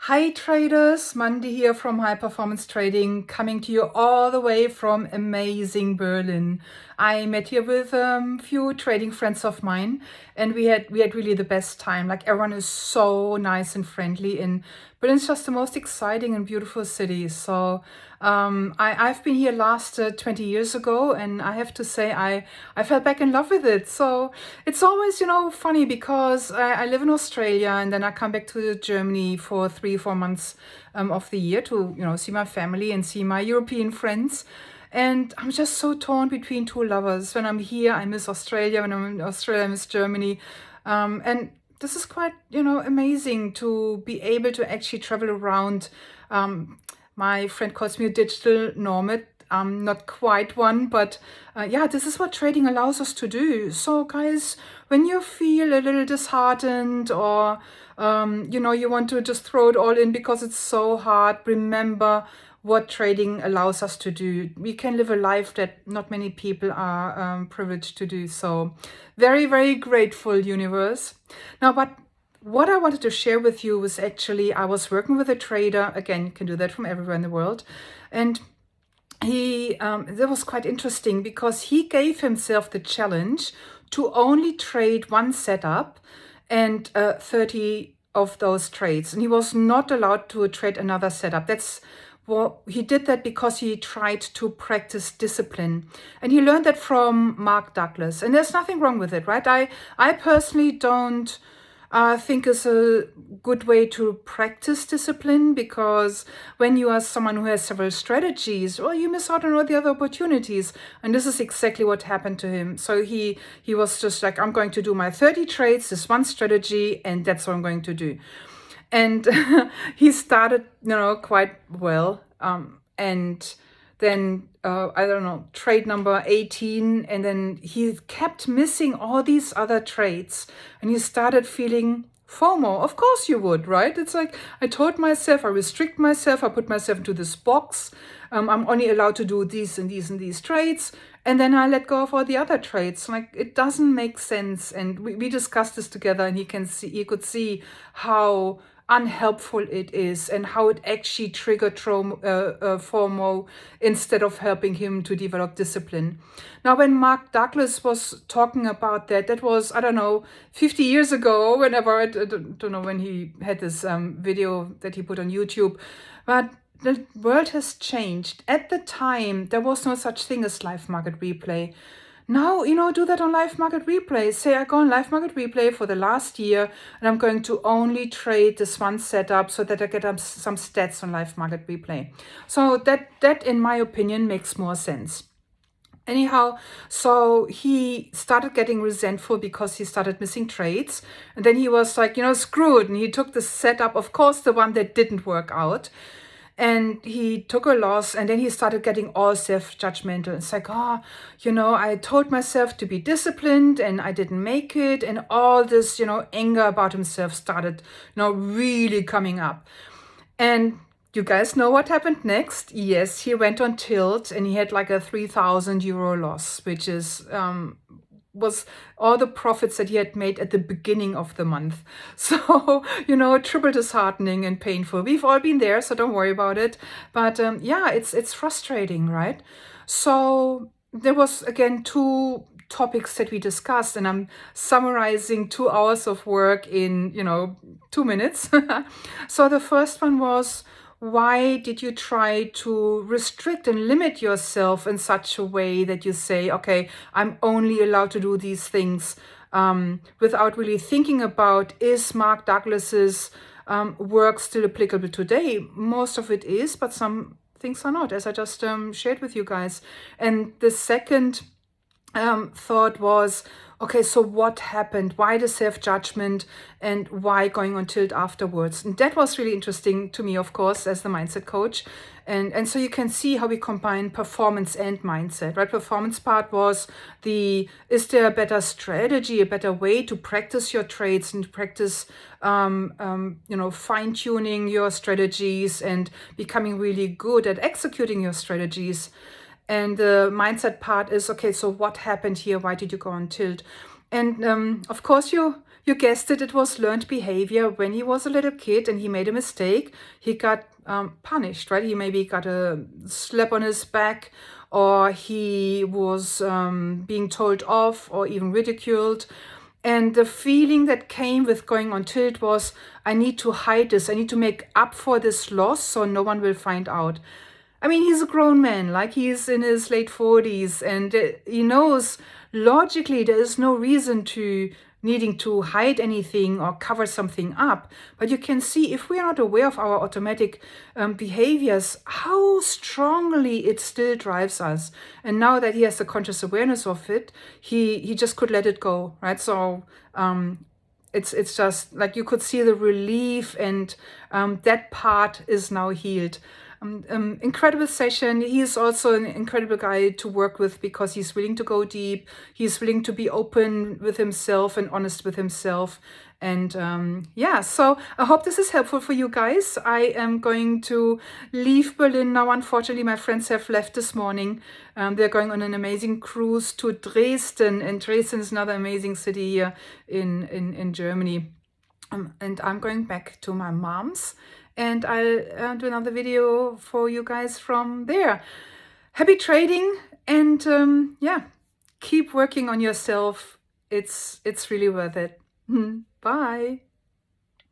Hi traders, Mandy here from High Performance Trading, coming to you all the way from amazing Berlin. I met here with a few trading friends of mine, and we had really the best time. Like, everyone is so nice and friendly, and Berlin's just the most exciting and beautiful city. So I've been here last 20 years ago, and I have to say I fell back in love with it. So it's always, funny because I live in Australia, and then I come back to Germany for 3 or 4 months of the year to, see my family and see my European friends. And I'm just so torn between two lovers. When I'm here, I miss Australia. When I'm in Australia, I miss Germany. And this is quite, amazing to be able to actually travel around. My friend calls me a digital nomad. I'm not quite one, but yeah, this is what trading allows us to do. So guys, when you feel a little disheartened or, you want to just throw it all in because it's so hard, remember what trading allows us to do. We can live a life that not many people are privileged to do. So very, very grateful, universe. Now, but what I wanted to share with you was actually, I was working with a trader. Again, you can do that from everywhere in the world. And that was quite interesting because he gave himself the challenge to only trade one setup and 30 of those trades. And he was not allowed to trade another setup. He did that because he tried to practice discipline. And he learned that from Mark Douglas. And there's nothing wrong with it, right? I personally don't think is a good way to practice discipline, because when you are someone who has several strategies, well, you miss out on all the other opportunities. And this is exactly what happened to him. So he was just like, I'm going to do my 30 trades, this one strategy, and that's what I'm going to do. And he started, quite well. And then, I don't know, trade number 18. And then he kept missing all these other trades. And he started feeling FOMO. Of course you would, right? It's like, I told myself, I restrict myself, I put myself into this box. I'm only allowed to do these and these and these trades. And then I let go of all the other trades. Like, it doesn't make sense. And we discussed this together, and he could see how unhelpful it is and how it actually triggered FOMO instead of helping him to develop discipline. Now, when Mark Douglas was talking about that was, I don't know, 50 years ago, whenever, I don't know when he had this video that he put on YouTube, but the world has changed. At the time, there was no such thing as live market replay. Now, do that on live market replay. Say I go on live market replay for the last year, and I'm going to only trade this one setup so that I get some stats on live market replay. So that, in my opinion, makes more sense. Anyhow, so he started getting resentful because he started missing trades. And then he was like, screw it. And he took the setup, of course, the one that didn't work out. And he took a loss, and then he started getting all self-judgmental. It's like, I told myself to be disciplined and I didn't make it. And all this, anger about himself started, really coming up. And you guys know what happened next? Yes, he went on tilt, and he had like a 3,000 euro loss, which was all the profits that he had made at the beginning of the month. So, triple disheartening and painful. We've all been there, so don't worry about it. But yeah, it's frustrating, right? So there was, again, two topics that we discussed, and I'm summarizing 2 hours of work in, 2 minutes. So the first one was, why did you try to restrict and limit yourself in such a way that you say, okay, I'm only allowed to do these things, without really thinking about, is Mark Douglas's work still applicable today? Most of it is, but some things are not, as I just shared with you guys. And the second thought was, okay, so what happened? Why the self-judgment, and why going on tilt afterwards? And that was really interesting to me, of course, as the mindset coach. And so you can see how we combine performance and mindset, right? Performance part was is there a better strategy, a better way to practice your trades and practice, fine-tuning your strategies and becoming really good at executing your strategies. And the mindset part is, okay, so what happened here? Why did you go on tilt? And of course, you You guessed it, it was learned behavior. When he was a little kid and he made a mistake, he got punished, right? He maybe got a slap on his back, or he was being told off or even ridiculed. And the feeling that came with going on tilt was, I need to hide this. I need to make up for this loss so no one will find out. I mean, he's a grown man, like he's in his late 40s, and he knows logically there is no reason to needing to hide anything or cover something up. But you can see, if we are not aware of our automatic behaviors, how strongly it still drives us. And now that he has the conscious awareness of it, he just could let it go, right? So it's just like you could see the relief, and that part is now healed. Incredible session. He is also an incredible guy to work with because he's willing to go deep. He's willing to be open with himself and honest with himself. And yeah, so I hope this is helpful for you guys. I am going to leave Berlin now. Unfortunately, my friends have left this morning. They're going on an amazing cruise to Dresden, and Dresden is another amazing city here in Germany. And I'm going back to my mom's, and I'll do another video for you guys from there. Happy trading, and yeah, keep working on yourself. It's really worth it. Bye.